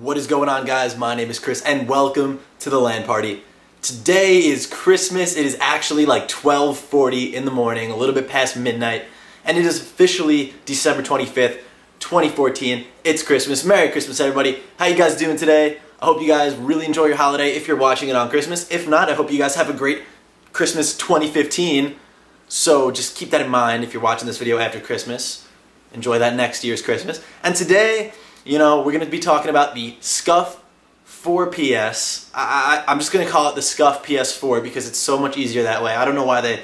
What is going on, guys? My name is Chris and welcome to the LAN Party. Today is Christmas. It is actually like 12:40 in the morning, a little bit past midnight, and it is officially December 25th, 2014. It's Christmas. Merry Christmas, everybody. How you guys doing today? I hope you guys really enjoy your holiday if you're watching it on Christmas. If not, I hope you guys have a great Christmas 2015. So just keep that in mind if you're watching this video after Christmas. Enjoy that next year's Christmas. And today, you know, we're going to be talking about the Scuf 4PS. I'm just going to call it the Scuf PS4 because it's so much easier that way. I don't know why they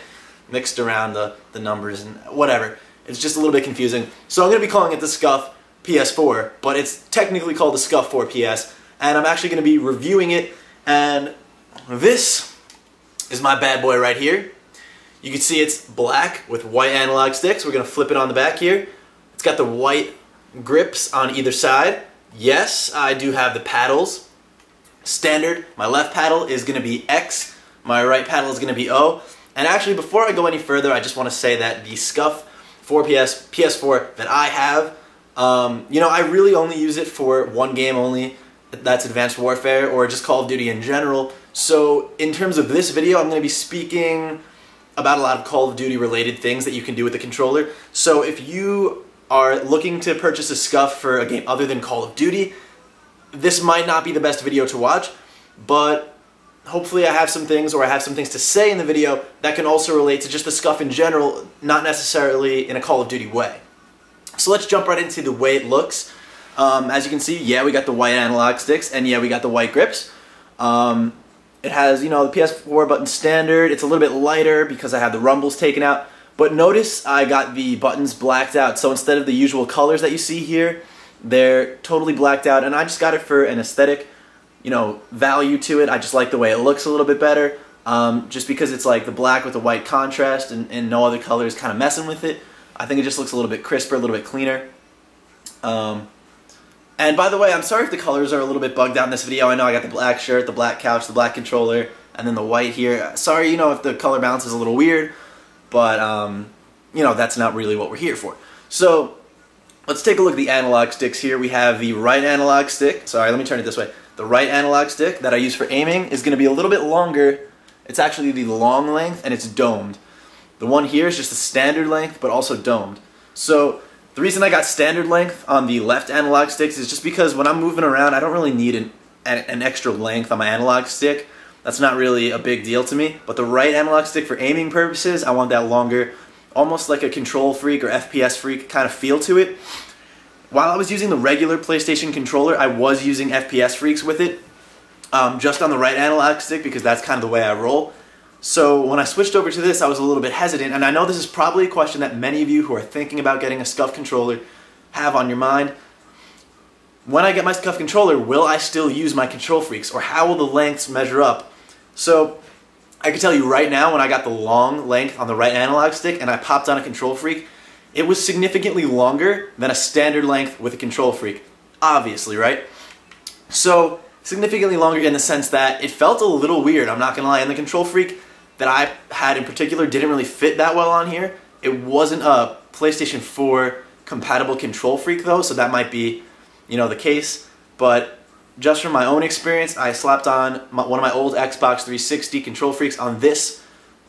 mixed around the numbers and whatever. It's just a little bit confusing. So I'm going to be calling it the Scuf PS4, but it's technically called the Scuf 4PS. And I'm actually going to be reviewing it. And this is my bad boy right here. You can see it's black with white analog sticks. We're going to flip it on the back here. It's got the white grips on either side. Yes, I do have the paddles. Standard. My left paddle is going to be X. My right paddle is going to be O. And actually, before I go any further, I just want to say that the Scuf 4PS PS4 that I have, you know, I really only use it for one game only. That's Advanced Warfare or just Call of Duty in general. So in terms of this video, I'm going to be speaking about a lot of Call of Duty related things that you can do with the controller. So if you are looking to purchase a Scuf for a game other than Call of Duty, this might not be the best video to watch, but hopefully I have some things to say in the video that can also relate to just the Scuf in general, not necessarily in a Call of Duty way. So let's jump right into the way it looks. As you can see, yeah, we got the white analog sticks, and yeah, we got the white grips. It has, you know, the PS4 button standard. It's a little bit lighter because I have the rumbles taken out. But notice I got the buttons blacked out. So instead of the usual colors that you see here, they're totally blacked out. And I just got it for an aesthetic, you know, value to it. I just like the way it looks a little bit better. Just because it's like the black with the white contrast and no other colors kind of messing with it. I think it just looks a little bit crisper, a little bit cleaner. And by the way, I'm sorry if the colors are a little bit bugged out in this video. I know I got the black shirt, the black couch, the black controller, and then the white here. Sorry, you know, if the color balance is a little weird, but, you know, that's not really what we're here for. So, let's take a look at the analog sticks here. We have the right analog stick. Sorry, let me turn it this way. The right analog stick that I use for aiming is going to be a little bit longer. It's actually the long length, and it's domed. The one here is just the standard length, but also domed. So, the reason I got standard length on the left analog sticks is just because when I'm moving around, I don't really need an extra length on my analog stick. That's not really a big deal to me. But the right analog stick for aiming purposes, I want that longer, almost like a control freak or FPS freak kind of feel to it. While I was using the regular PlayStation controller, I was using FPS freaks with it, just on the right analog stick because that's kind of the way I roll. So when I switched over to this, I was a little bit hesitant, and I know this is probably a question that many of you who are thinking about getting a Scuf controller have on your mind. When I get my Scuf controller, will I still use my control freaks, or how will the lengths measure up? So I can tell you right now, when I got the long length on the right analog stick and I popped on a control freak, it was significantly longer than a standard length with a control freak. Obviously, right? So significantly longer in the sense that it felt a little weird, I'm not going to lie, and the control freak that I had in particular didn't really fit that well on here. It wasn't a PlayStation 4 compatible control freak though, so that might be, you know, the case. But just from my own experience, I slapped on one of my old Xbox 360 control freaks on this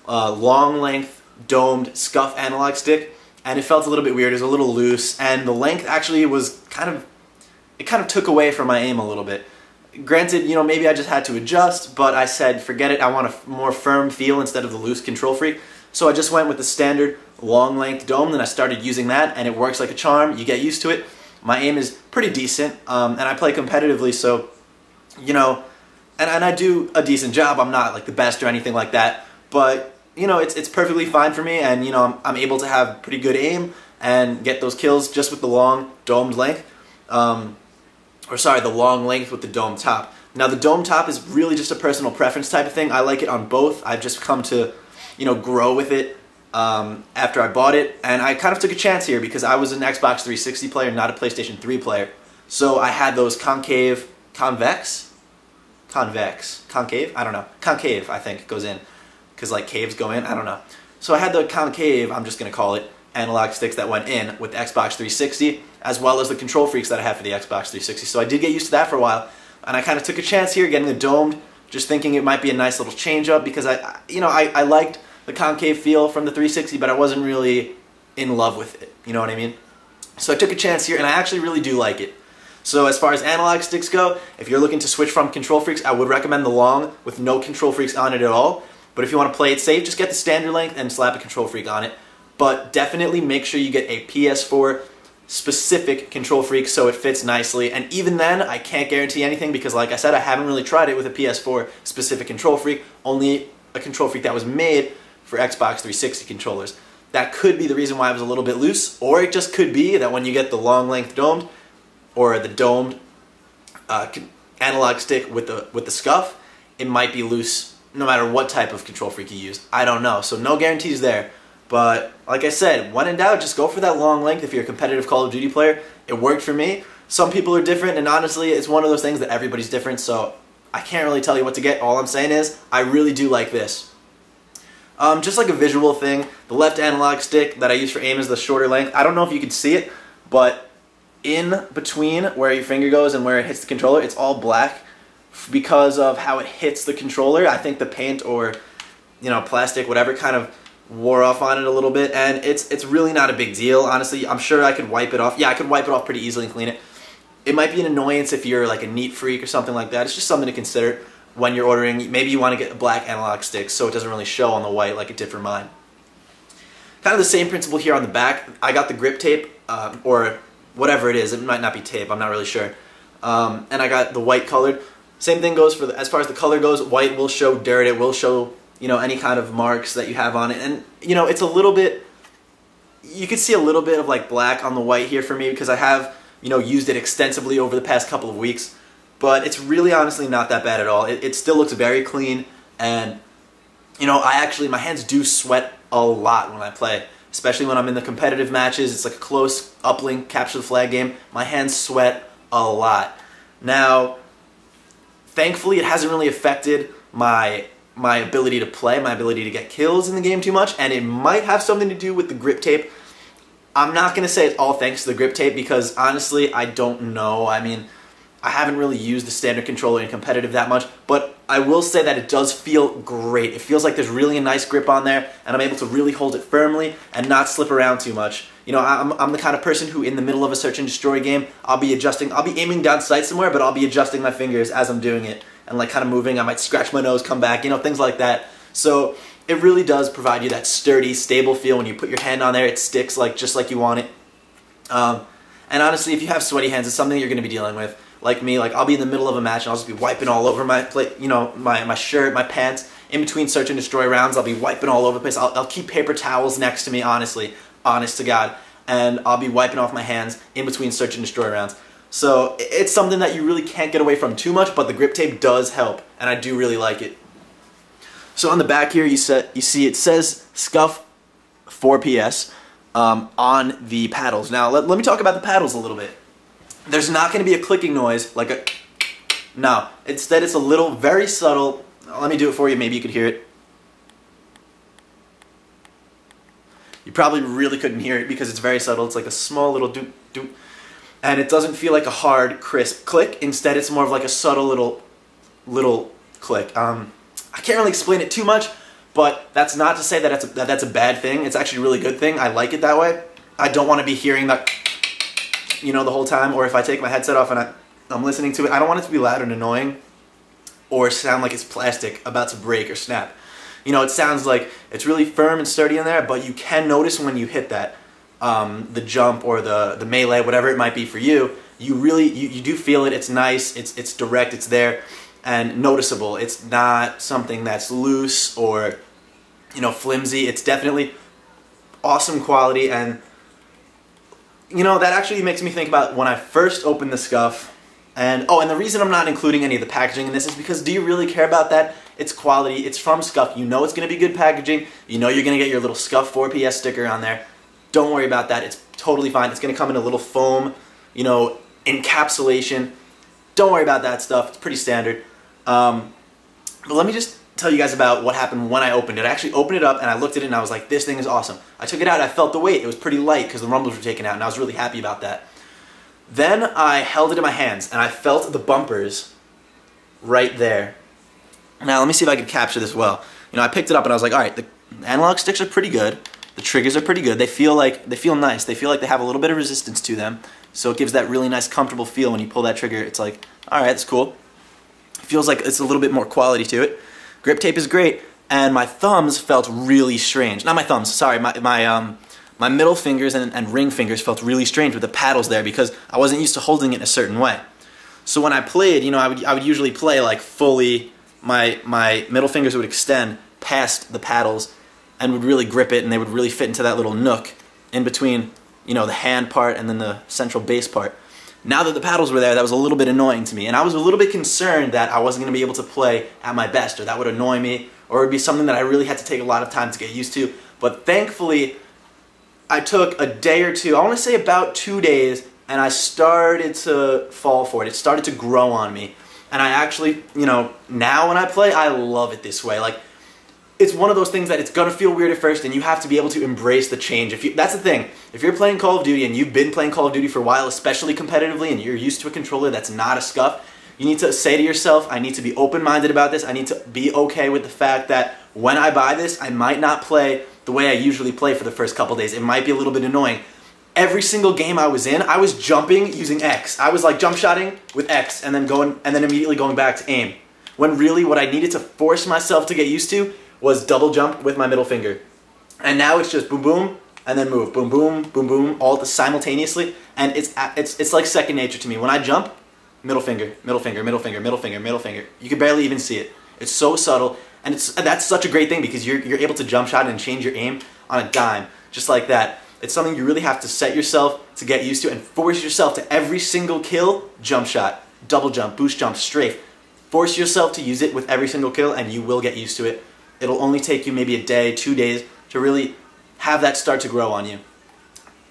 long length domed Scuf analog stick, and it felt a little bit weird. It was a little loose, and the length actually was kind of took away from my aim a little bit. Granted, you know, maybe I just had to adjust, but I said, forget it, I want a more firm feel instead of the loose control freak. So I just went with the standard long length dome, and I started using that, and it works like a charm. You get used to it. My aim is pretty decent, and I play competitively, so, you know, and I do a decent job. I'm not like the best or anything like that, but, you know, it's perfectly fine for me, and, you know, I'm able to have pretty good aim and get those kills just with the long domed length. The long length with the dome top. Now the dome top is really just a personal preference type of thing. I like it on both. I've just come to, you know, grow with it after I bought it, and I kind of took a chance here because I was an Xbox 360 player, not a PlayStation 3 player. So I had those concave, I think goes in, because like caves go in, I don't know. So I had the concave, I'm just going to call it, analog sticks that went in with the Xbox 360, as well as the control freaks that I have for the Xbox 360. So I did get used to that for a while, and I kind of took a chance here getting the domed, just thinking it might be a nice little change up because I liked the concave feel from the 360, but I wasn't really in love with it. You know what I mean? So I took a chance here, and I actually really do like it. So as far as analog sticks go, if you're looking to switch from control freaks, I would recommend the long with no control freaks on it at all. But if you want to play it safe, just get the standard length and slap a control freak on it. But definitely make sure you get a PS4 specific control freak so it fits nicely. And even then, I can't guarantee anything because, like I said, I haven't really tried it with a PS4 specific control freak, only a control freak that was made for Xbox 360 controllers. That could be the reason why it was a little bit loose, or it just could be that when you get the long length domed, or the domed analog stick with the Scuf, it might be loose no matter what type of control freak you use. I don't know, so no guarantees there. But like I said, when in doubt, just go for that long length if you're a competitive Call of Duty player. It worked for me. Some people are different, and honestly, it's one of those things that everybody's different, so I can't really tell you what to get. All I'm saying is, I really do like this. Just like a visual thing, the left analog stick that I use for aim is the shorter length. I don't know if you can see it, but in between where your finger goes and where it hits the controller, it's all black because of how it hits the controller. I think the paint or, you know, plastic, whatever, kind of wore off on it a little bit, and it's really not a big deal, honestly. I'm sure I could wipe it off. Yeah, I could wipe it off pretty easily and clean it. It might be an annoyance if you're like a neat freak or something like that. It's just something to consider when you're ordering. Maybe you want to get a black analog stick so it doesn't really show on the white like it did for mine. Kind of the same principle here on the back. I got the grip tape, or whatever it is. It might not be tape, I'm not really sure. And I got the white colored. Same thing goes for as far as the color goes. White will show dirt, it will show, you know, any kind of marks that you have on it. And, you know, it's a little bit, you can see a little bit of like black on the white here for me because I have, you know, used it extensively over the past couple of weeks. But it's really honestly not that bad at all. It still looks very clean, and, you know, my hands do sweat a lot when I play. Especially when I'm in the competitive matches. It's like a close uplink capture the flag game. My hands sweat a lot. Now, thankfully it hasn't really affected my ability to play, my ability to get kills in the game too much, and it might have something to do with the grip tape. I'm not going to say it's all thanks to the grip tape because honestly I don't know. I mean, I haven't really used the standard controller in competitive that much, but I will say that it does feel great. It feels like there's really a nice grip on there, and I'm able to really hold it firmly and not slip around too much. You know, I'm the kind of person who, in the middle of a search and destroy game, I'll be aiming down sight somewhere, but I'll be adjusting my fingers as I'm doing it, and like kind of moving. I might scratch my nose, come back, you know, things like that. So it really does provide you that sturdy, stable feel. When you put your hand on there, it sticks just like you want it. And honestly, if you have sweaty hands, it's something that you're going to be dealing with. Like me, like I'll be in the middle of a match and I'll just be wiping all over my plate, you know, my shirt, my pants. In between search and destroy rounds, I'll be wiping all over the place. I'll keep paper towels next to me, honestly, honest to God, and I'll be wiping off my hands in between search and destroy rounds. So it's something that you really can't get away from too much, but the grip tape does help, and I do really like it. So on the back here, you see it says Scuf 4PS on the paddles. Now let me talk about the paddles a little bit. There's not going to be a clicking noise like a... No. Instead, it's a little, very subtle... Let me do it for you. Maybe you could hear it. You probably really couldn't hear it because it's very subtle. It's like a small little doop, doop. And it doesn't feel like a hard, crisp click. Instead, it's more of like a subtle little click. I can't really explain it too much, but that's not to say that that's a bad thing. It's actually a really good thing. I like it that way. I don't want to be hearing that... you know, the whole time, or if I take my headset off and I'm listening to it, I don't want it to be loud and annoying or sound like it's plastic about to break or snap. You know, it sounds like it's really firm and sturdy in there, but you can notice when you hit that, the jump or the melee, whatever it might be for you, you do feel it. It's nice, it's direct, it's there, and noticeable. It's not something that's loose or, you know, flimsy. It's definitely awesome quality, and you know, that actually makes me think about when I first opened the Scuf, and the reason I'm not including any of the packaging in this is because do you really care about that? It's quality, it's from Scuf, you know it's going to be good packaging, you know you're going to get your little Scuf 4PS sticker on there. Don't worry about that, it's totally fine. It's going to come in a little foam, you know, encapsulation. Don't worry about that stuff, it's pretty standard. But let me just tell you guys about what happened when I opened it. I actually opened it up and I looked at it and I was like, this thing is awesome. I took it out, I felt the weight, it was pretty light because the rumbles were taken out, and I was really happy about that. Then I held it in my hands and I felt the bumpers right there. Now let me see if I can capture this well. You know, I picked it up and I was like, all right, the analog sticks are pretty good. The triggers are pretty good. They feel nice. They feel like they have a little bit of resistance to them. So it gives that really nice, comfortable feel when you pull that trigger. It's like, all right, that's cool. It feels like it's a little bit more quality to it. Grip tape is great, and my thumbs felt really strange. Not my thumbs, sorry, my middle fingers and ring fingers felt really strange with the paddles there because I wasn't used to holding it in a certain way. So when I played, you know, I would usually play like fully, my middle fingers would extend past the paddles and would really grip it, and they would really fit into that little nook in between, you know, the hand part and then the central base part. Now that the paddles were there, that was a little bit annoying to me, and I was a little bit concerned that I wasn't going to be able to play at my best, or that would annoy me, or it would be something that I really had to take a lot of time to get used to. But thankfully, I took a day or two, I want to say about 2 days, and I started to fall for it. It started to grow on me. And I actually, you know, now when I play, I love it this way. Like, it's one of those things that it's going to feel weird at first, and you have to be able to embrace the change. That's the thing. If you're playing Call of Duty and you've been playing Call of Duty for a while, especially competitively, and you're used to a controller that's not a Scuf, you need to say to yourself, I need to be open-minded about this. I need to be okay with the fact that when I buy this, I might not play the way I usually play for the first couple days. It might be a little bit annoying. Every single game I was in, I was jumping using X. I was like jump shotting with X and then immediately going back to aim. When really what I needed to force myself to get used to was double jump with my middle finger. And now it's just boom boom and then move, boom boom, boom boom, all simultaneously, and it's like second nature to me. When I jump, middle finger, middle finger, middle finger, middle finger, middle finger. You can barely even see it. It's so subtle, and that's such a great thing because you're able to jump shot and change your aim on a dime, just like that. It's something you really have to set yourself to get used to and force yourself to every single kill, jump shot, double jump, boost jump, strafe. Force yourself to use it with every single kill and you will get used to it. It'll only take you maybe a day, 2 days to really have that start to grow on you.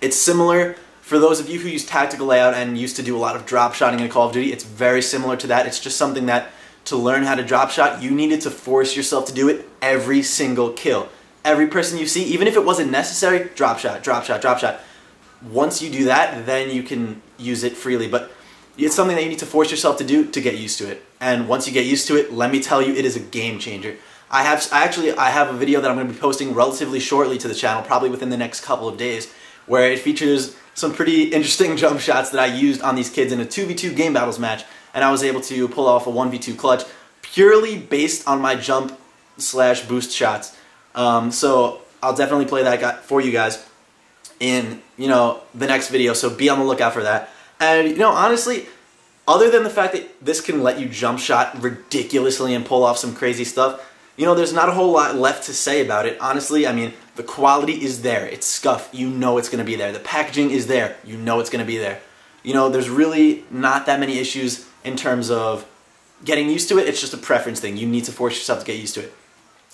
It's similar for those of you who use tactical layout and used to do a lot of drop shotting in Call of Duty. It's very similar to that. It's just something that to learn how to drop shot, you needed to force yourself to do it every single kill. Every person you see, even if it wasn't necessary, drop shot, drop shot, drop shot. Once you do that, then you can use it freely. But it's something that you need to force yourself to do to get used to it. And once you get used to it, let me tell you, it is a game changer. I have a video that I'm going to be posting relatively shortly to the channel, probably within the next couple of days, where it features some pretty interesting jump shots that I used on these kids in a 2v2 game battles match, and I was able to pull off a 1v2 clutch purely based on my jump / boost shots. So I'll definitely play that for you guys in, you know, the next video, so be on the lookout for that. And, you know, honestly, other than the fact that this can let you jump shot ridiculously and pull off some crazy stuff, you know, there's not a whole lot left to say about it. Honestly, I mean, the quality is there. It's Scuf. You know it's going to be there. The packaging is there. You know it's going to be there. You know, there's really not that many issues in terms of getting used to it. It's just a preference thing. You need to force yourself to get used to it.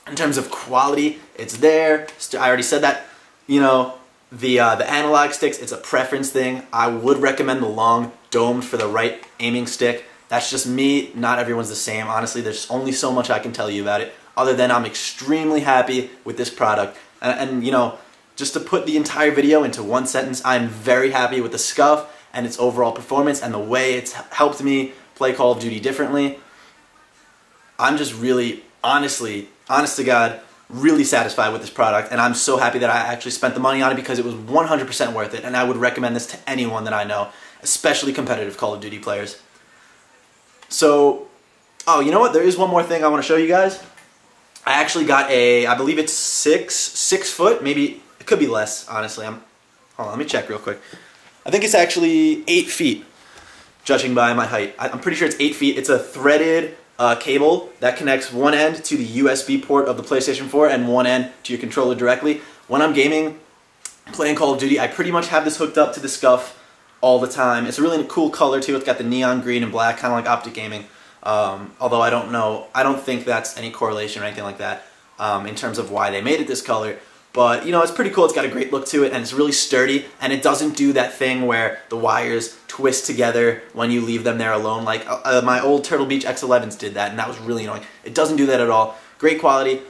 In terms of quality, it's there. I already said that. You know, the analog sticks, it's a preference thing. I would recommend the long domed for the right aiming stick. That's just me. Not everyone's the same. Honestly, there's only so much I can tell you about it, other than I'm extremely happy with this product. And you know, just to put the entire video into one sentence, I'm very happy with the Scuf and its overall performance and the way it's helped me play Call of Duty differently. I'm just really, honest to God, really satisfied with this product, and I'm so happy that I actually spent the money on it because it was 100% worth it, and I would recommend this to anyone that I know, especially competitive Call of Duty players. So, oh, you know what? There is one more thing I want to show you guys. I actually got a, I believe it's 6 foot, maybe, it could be less, honestly. Hold on, let me check real quick. I think it's actually 8 feet, judging by my height. I'm pretty sure it's 8 feet. It's a threaded cable that connects one end to the USB port of the PlayStation 4 and one end to your controller directly. When I'm gaming, playing Call of Duty, I pretty much have this hooked up to the Scuf all the time. It's a really cool color too. It's got the neon green and black, kind of like Optic Gaming. Although I don't think that's any correlation or anything like that in terms of why they made it this color. But, you know, it's pretty cool. It's got a great look to it, and it's really sturdy, and it doesn't do that thing where the wires twist together when you leave them there alone. Like, my old Turtle Beach X11s did that, and that was really annoying. It doesn't do that at all. Great quality.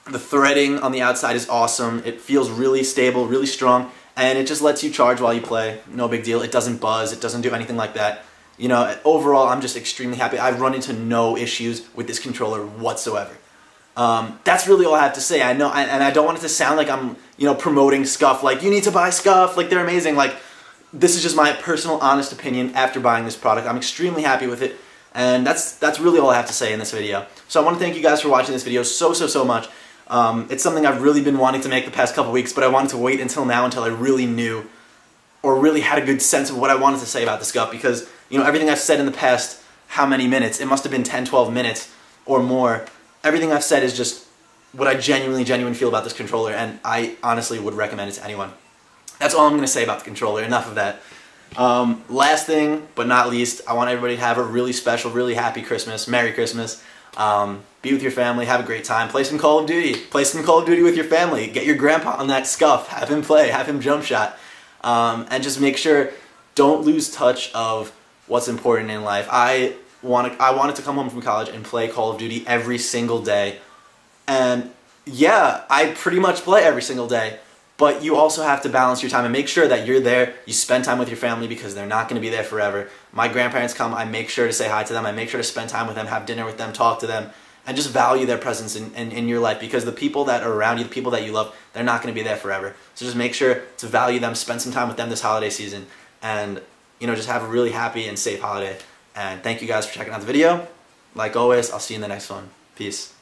The threading on the outside is awesome. It feels really stable, really strong, and it just lets you charge while you play. No big deal. It doesn't buzz. It doesn't do anything like that. You know, overall, I'm just extremely happy. I've run into no issues with this controller whatsoever. That's really all I have to say. I know, and I don't want it to sound like I'm, you know, promoting Scuf, like, you need to buy Scuf, like, they're amazing. Like, this is just my personal, honest opinion after buying this product. I'm extremely happy with it, and that's really all I have to say in this video. So I want to thank you guys for watching this video so much. It's something I've really been wanting to make the past couple weeks, but I wanted to wait until now until I really knew, or really had a good sense of what I wanted to say about the Scuf, because, you know, everything I've said in the past, how many minutes? It must have been 10, 12 minutes or more. Everything I've said is just what I genuinely feel about this controller, and I honestly would recommend it to anyone. That's all I'm going to say about the controller. Enough of that. Last thing, but not least, I want everybody to have a really special, really happy Christmas. Merry Christmas. Be with your family, have a great time. Play some Call of Duty. Play some Call of Duty with your family. Get your grandpa on that Scuf. Have him play. Have him jump shot. And just make sure, don't lose touch of what's important in life. I wanted to come home from college and play Call of Duty every single day. And yeah, I pretty much play every single day. But you also have to balance your time and make sure that you're there, you spend time with your family, because they're not going to be there forever. My grandparents come, I make sure to say hi to them, I make sure to spend time with them, have dinner with them, talk to them, and just value their presence in your life, because the people that are around you, the people that you love, they're not going to be there forever. So just make sure to value them, spend some time with them this holiday season, and, you know, just have a really happy and safe holiday. And thank you guys for checking out the video. Like always, I'll see you in the next one. Peace.